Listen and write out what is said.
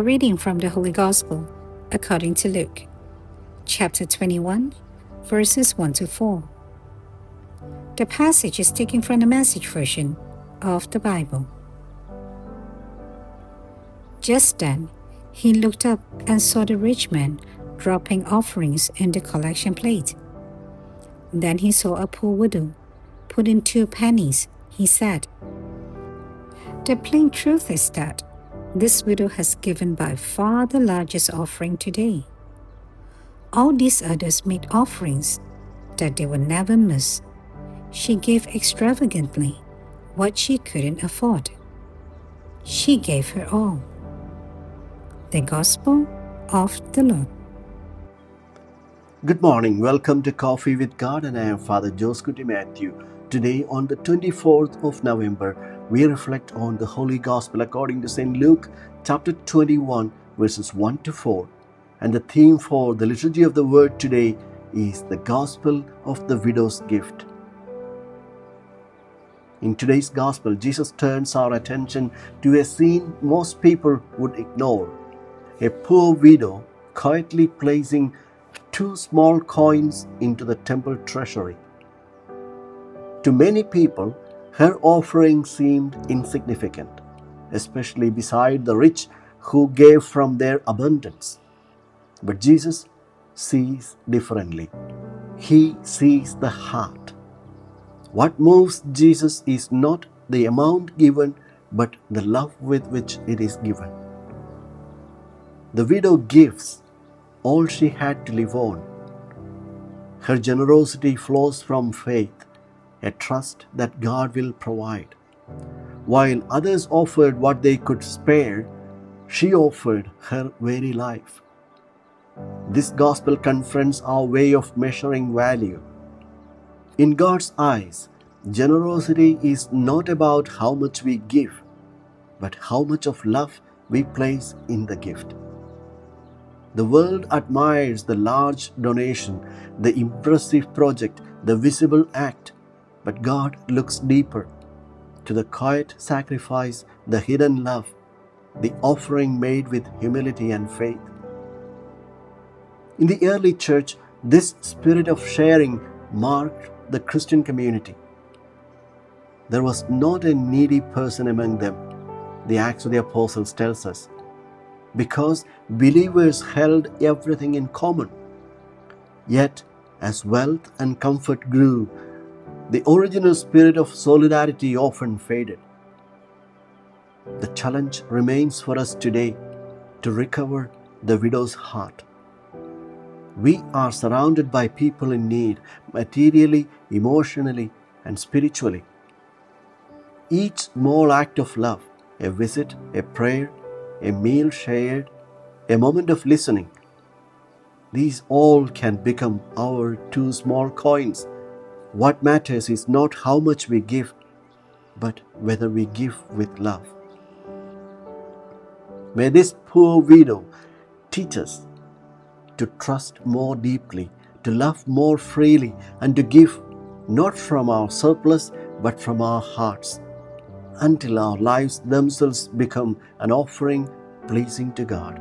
A reading from the Holy Gospel according to Luke, chapter 21, verses 1 to 4. The passage is taken from the Message version of the Bible. Just then, he looked up and saw the rich man dropping offerings in the collection plate. Then he saw a poor widow put in 2 pennies. He said, "The plain truth is that this widow has given by far the largest offering today. All these others made offerings that they would never miss. She gave extravagantly what she couldn't afford. She gave her all." The Gospel of the Lord. Good morning. Welcome to Coffee with God, and I am Father Joscuti Matthew. Today, on the 24th of November, we reflect on the Holy Gospel according to St. Luke, chapter 21, verses 1 to 4. And the theme for the Liturgy of the Word today is the Gospel of the Widow's Gift. In today's Gospel, Jesus turns our attention to a scene most people would ignore. A poor widow quietly placing 2 small coins into the temple treasury. To many people, her offering seemed insignificant, especially beside the rich who gave from their abundance. But Jesus sees differently. He sees the heart. What moves Jesus is not the amount given, but the love with which it is given. The widow gives all she had to live on. Her generosity flows from faith, a trust that God will provide. While others offered what they could spare, she offered her very life. This gospel confronts our way of measuring value. In God's eyes, generosity is not about how much we give, but how much of love we place in the gift. The world admires the large donation, the impressive project, the visible act, but God looks deeper to the quiet sacrifice, the hidden love, the offering made with humility and faith. In the early church, this spirit of sharing marked the Christian community. There was not a needy person among them, the Acts of the Apostles tells us, because believers held everything in common. Yet, as wealth and comfort grew, the original spirit of solidarity often faded. The challenge remains for us today to recover the widow's heart. We are surrounded by people in need, materially, emotionally, and spiritually. Each small act of love, a visit, a prayer, a meal shared, a moment of listening, these all can become our 2 small coins. What matters is not how much we give, but whether we give with love. May this poor widow teach us to trust more deeply, to love more freely, and to give not from our surplus, but from our hearts, until our lives themselves become an offering pleasing to God.